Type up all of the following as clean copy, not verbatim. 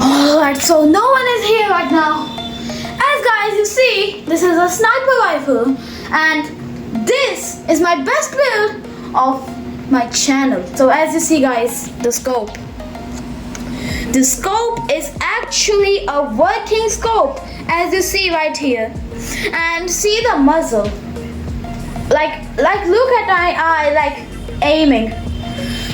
Alright, so no one is here right now. As guys, you see, this is a sniper rifle and this is my best build of my channel. So as you see guys, the scope. The scope is actually a working scope, as you see right here. And see the muzzle. Like look at my eye, like aiming.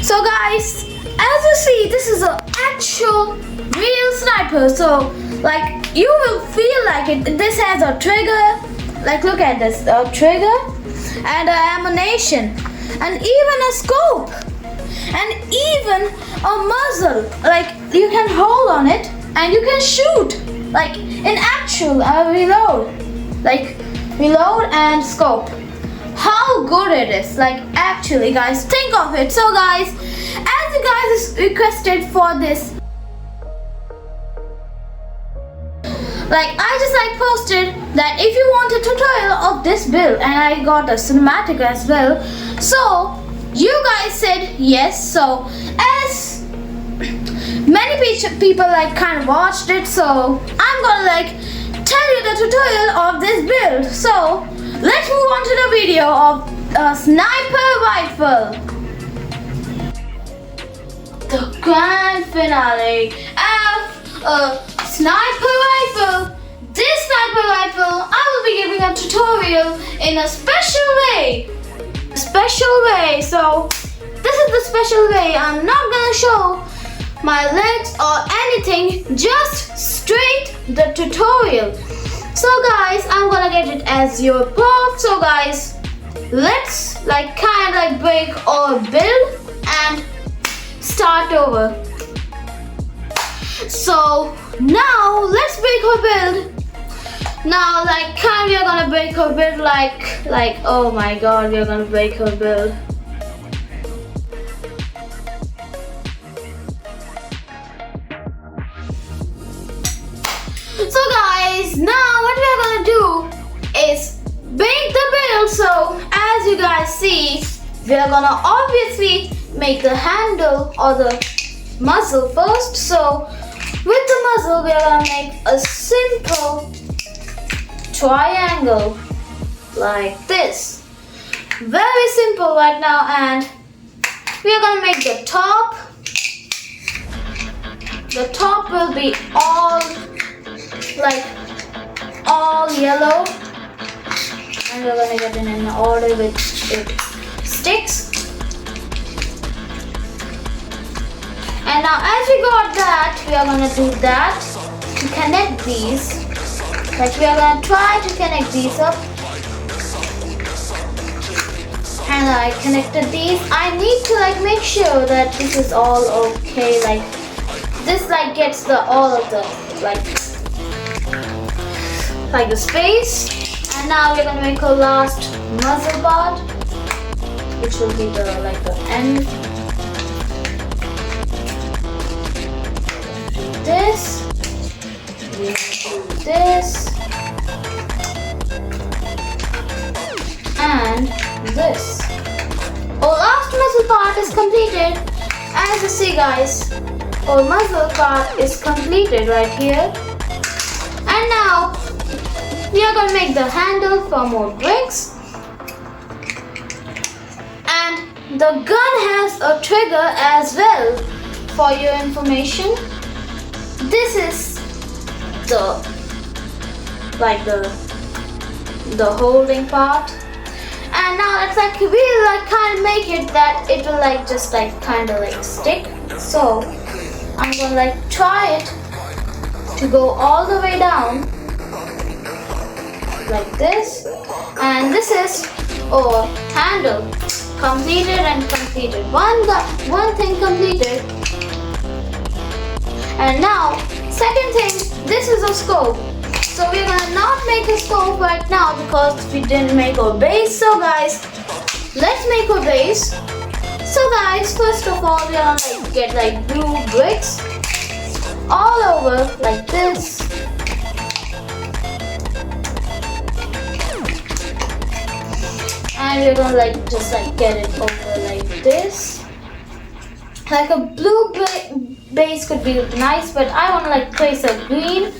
So guys, as you see, this is an actual real sniper. So like you will feel like it. This has a trigger. Like look at this, a trigger and an ammunition, and even a scope, and even a muzzle. Like you can hold on it and you can shoot. Like in actual reload. Like reload and scope. How good it is, like actually guys, think of it. So guys, as you guys requested for this, like I just posted that if you want a tutorial of this build, and I got a cinematic as well. So you guys said yes. So as many people like kind of watched it, so I'm gonna like tell you the tutorial of this build. So let's move on to the video of a sniper rifle. The grand finale of a sniper rifle. This sniper rifle, I will be giving a tutorial in a special way. So this is the special way. I'm not gonna show my legs or anything, just straight the tutorial. So guys, I'm gonna get it as your prop. So guys, let's kind of break our build and start over. So now let's break our build. Now we are gonna break our build like oh my god, we are gonna break our build. So guys, now what we are gonna do is break the build. So as you guys see, we are gonna obviously make the handle or the muzzle first. So with the muzzle, we are gonna make a simple triangle like this. Very simple right now, and we are gonna make the top. The top will be all yellow, and we're gonna get it in order with it sticks. And now as we got that, we are gonna do that to connect these. We are gonna try to connect these up. And I connected these. I need to make sure that this is all okay. This gets the all of the the space. And now we're gonna make a last muzzle part, which will be the end. This, we do this, and this. Our last muzzle part is completed. As you see guys, our muzzle part is completed right here. And now we are gonna make the handle from our bricks. And the gun has a trigger as well, for your information. This is the holding part. And now it's we kind of make it that it will just kind of stick. So I'm gonna try it to go all the way down like this. And this is our handle completed and completed. One thing completed. And now second thing, this is a scope. So we're gonna not make a scope right now because we didn't make our base. So guys, let's make our base. So guys, first of all, we're gonna get blue bricks all over like this. and we're gonna like just like get it over like this. Like a blue base could be nice, but I want to like place a green.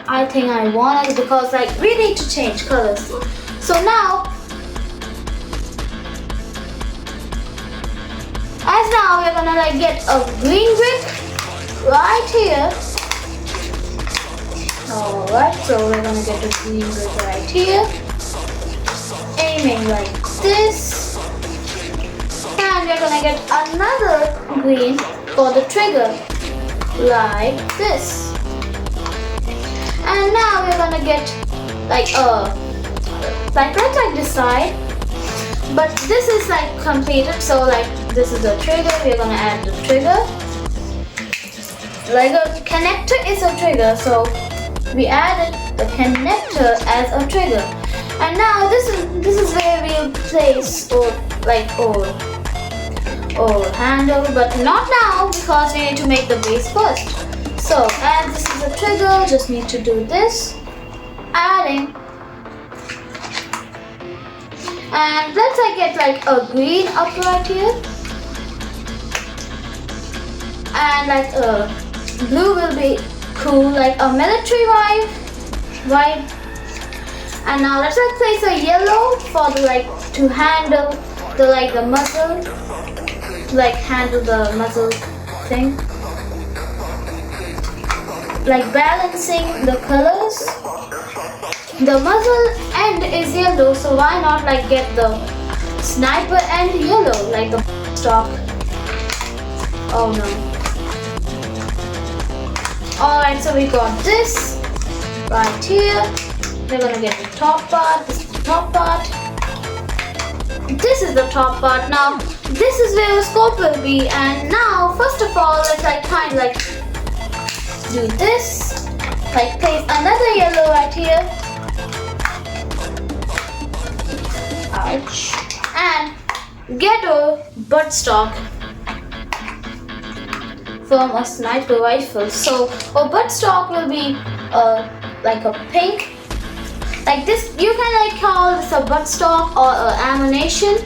I think I want it because like we need to change colors. So now, we're gonna like get a green brick right here. Alright, so we're gonna get a green brick right here. Aiming like this. And we're gonna get another green for the trigger. Like this. And now we're gonna get like let's like decide. But this is like completed, so like this is the trigger, we're gonna add the trigger. Like a connector is a trigger, so we added the connector as a trigger. And now this is where we'll place or handle, but not now because we need to make the base first. So as this is a trigger, just need to do this, adding. And let's get like a green up right here. And like blue will be cool, like a military vibe. And now let's like place a yellow for the to handle the muzzle, to handle the muzzle thing. Like balancing the colors. The muzzle end is yellow, so why not get the sniper end yellow, like the stock. Oh no. Alright, so we got this right here. We're gonna get the top part. This is the top part. This is the top part. Now this is where the scope will be. And now first of all, let's do this. Place another yellow right here. Ouch. And get a buttstock from a sniper rifle. So a buttstock will be like a pink. Like this, you can call this a buttstock or ammunition.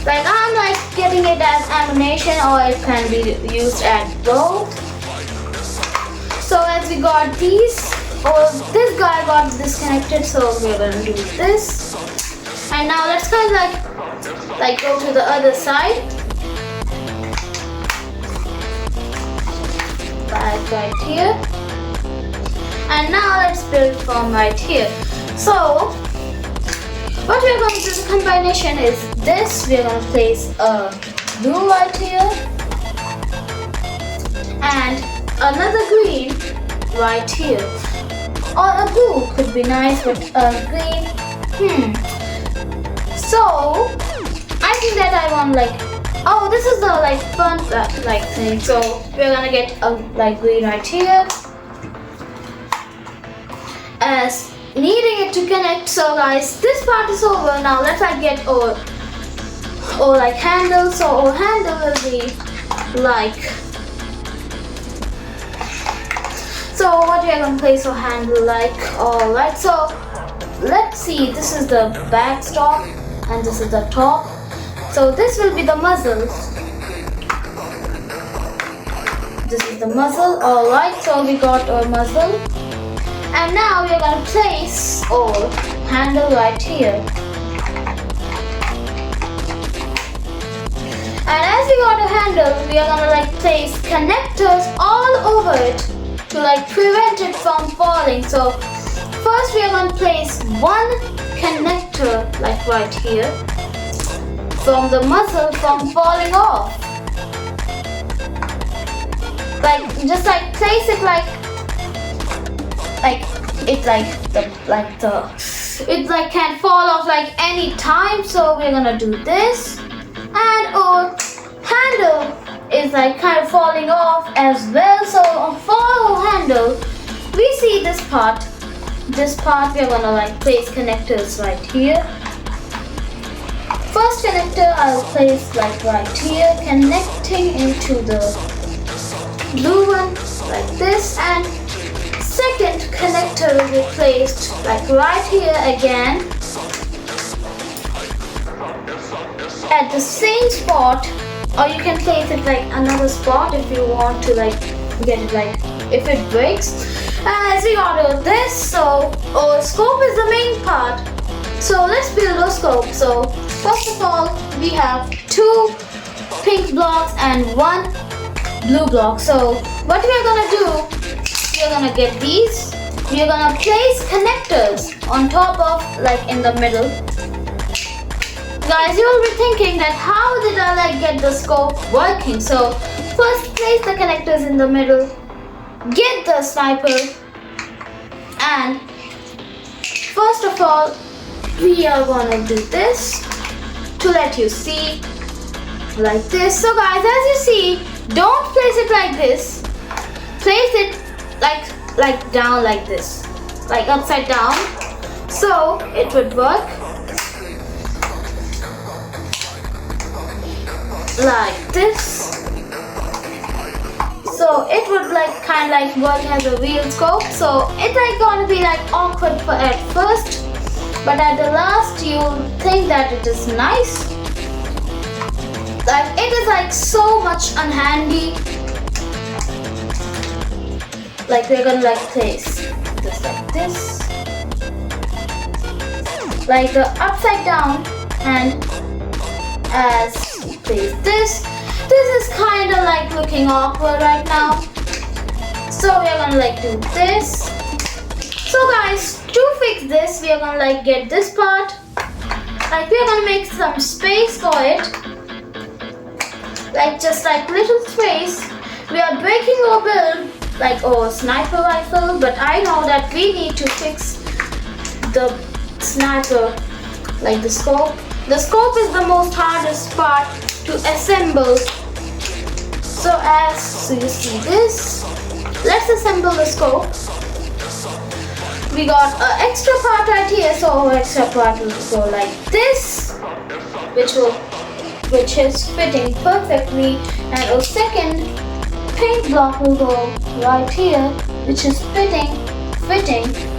I'm getting it as ammunition, or it can be used as both. So as we got these, this guy got disconnected, so we're gonna do this. And now let's go to the other side. Right here. And now let's build from right here. So what we're going to do, the combination is this. We're going to place a blue right here and another green right here. Or a blue could be nice, but a green. So I think that I want this is the front thing. So we're gonna get a green right here. As needing it to connect. So guys, this part is over. Now let's get our handle. So our handle will be so what we are going to place our handle alright, so let's see, this is the back stop and this is the top. So this will be the muzzle. This is the muzzle. Alright, so we got our muzzle. And now we are going to place our handle right here. And as we got a handle, we are going to place connectors all over it to prevent it from falling. So first we are going to place one connector right here from the muzzle from falling off. Just place it it can fall off any time. So we're gonna do this, and our handle is kind of falling off as well. So for our handle, we see this part we're gonna place connectors right here. First connector I'll place right here, connecting into the blue one like this, and second connector will be placed like right here again at the same spot, or you can place it like another spot if you want to like get it like if it breaks. As we order this, so our scope is the main part. So let's build our scope. So first of all, we have 2 pink blocks and 1 blue block. So what we are gonna do, we are gonna get these. We are gonna place connectors on top of like in the middle. Guys, you will be thinking that how did I like get the scope working? So first place the connectors in the middle, get the sniper, and first of all we are gonna do this to let you see like this. So guys, as you see, don't place it like this, place it like down like this, like upside down, so it would work like this. So it would like kind of like work as a real scope. So it's like gonna be like awkward at first, but at the last you'll think that it is nice. Like it is like so much unhandy. Like we're gonna like place this like this, like the upside down, and as we place this is kind of like looking awkward right now. So we're gonna like do this. So guys, to fix this, we are gonna like get this part. Like we are gonna make some space for it. Like just like little space. We are breaking our build like our sniper rifle, but I know that we need to fix the sniper, like the scope. The scope is the most hardest part to assemble. So as you see this, let's assemble the scope. We got an extra part right here, so our extra part will go like this, which is fitting perfectly, and our second pink block will go right here, which is fitting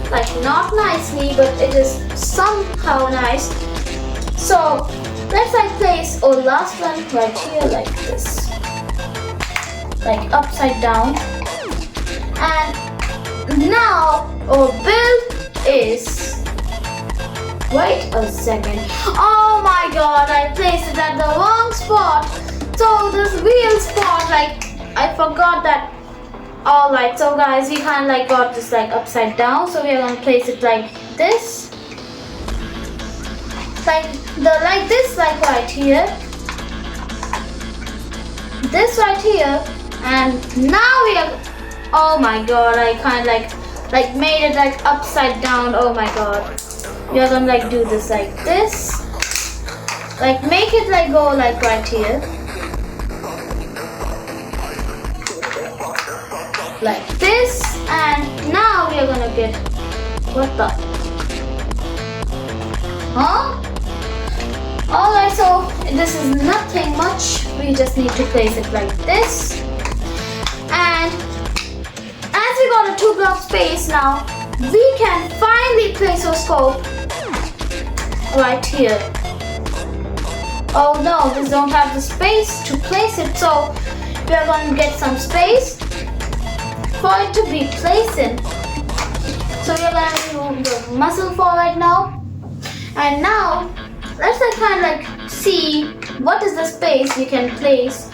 like not nicely, but it is somehow nice. So let's like place our last one right here like this, like upside down. And now our build is, wait a second, oh my god, I placed it at the wrong spot. So this real spot, like I forgot that. Alright, so guys, we kind of like got this like upside down, so we're gonna place it like this, like this, like right here, this right here, and now we are, oh my god, I kind of like made it like upside down. Oh my god, we are gonna like do this like this, like make it like go like right here, like this, and now we are gonna get, what the, huh? Alright, so this is nothing much, we just need to place it like this, and as we got a 2 block space now, we can finally place our scope right here. Oh no, we don't have the space to place it, so we are going to get some space for it to be placed in. So we are going to remove the muzzle forward now, and now let's like kind of like see what is the space we can place.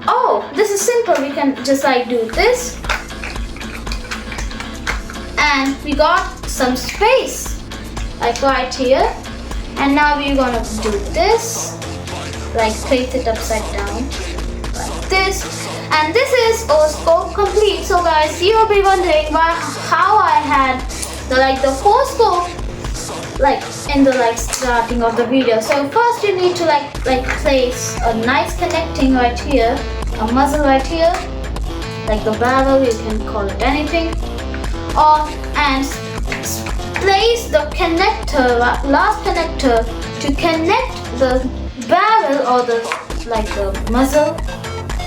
Oh, this is simple, we can just like do this, and we got some space like right here. And now we're gonna do this, like place it upside down like this, and this is our scope complete. So guys, you will be wondering how I had the whole scope like in the starting of the video. So first you need to like place a nice connecting right here, a muzzle right here, like the barrel, you can call it anything, and place the connector, last connector, to connect the barrel or the muzzle.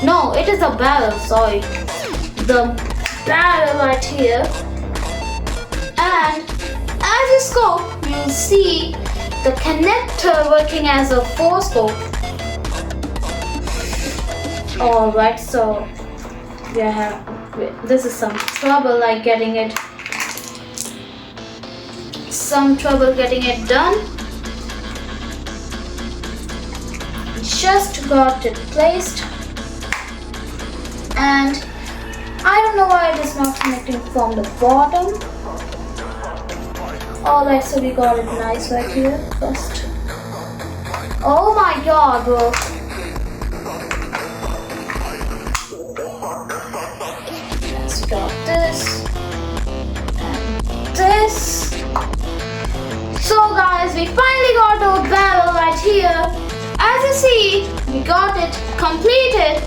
No, it is a barrel, sorry. The barrel right here. And as you scope, you'll see the connector working as a 4-scope. Alright, so this is some trouble like getting it. Some trouble getting it done. Just got it placed. And I don't know why it is not connecting from the bottom. Alright, so we got it nice right here first. Oh my god, bro. Let's got this and this. So guys, we finally got our barrel right here. As you see, we got it completed.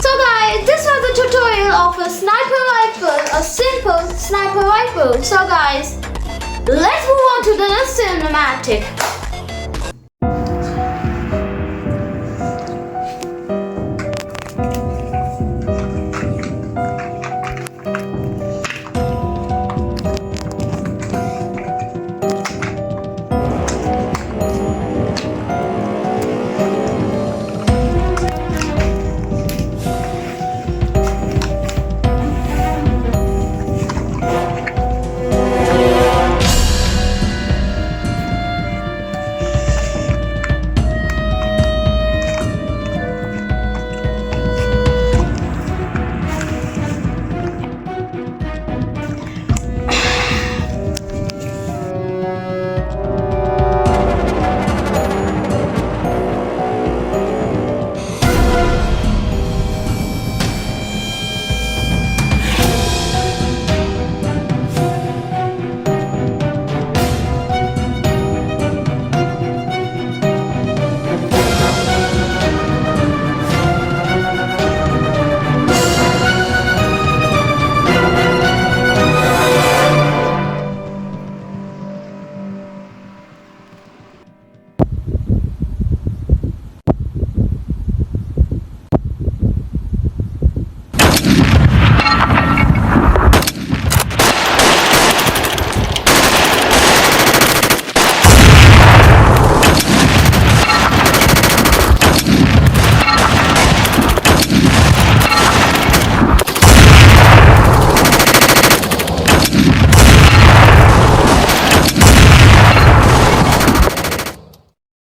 So guys, this was the tutorial of a sniper rifle, a simple sniper rifle. So guys, let's move on to the cinematic.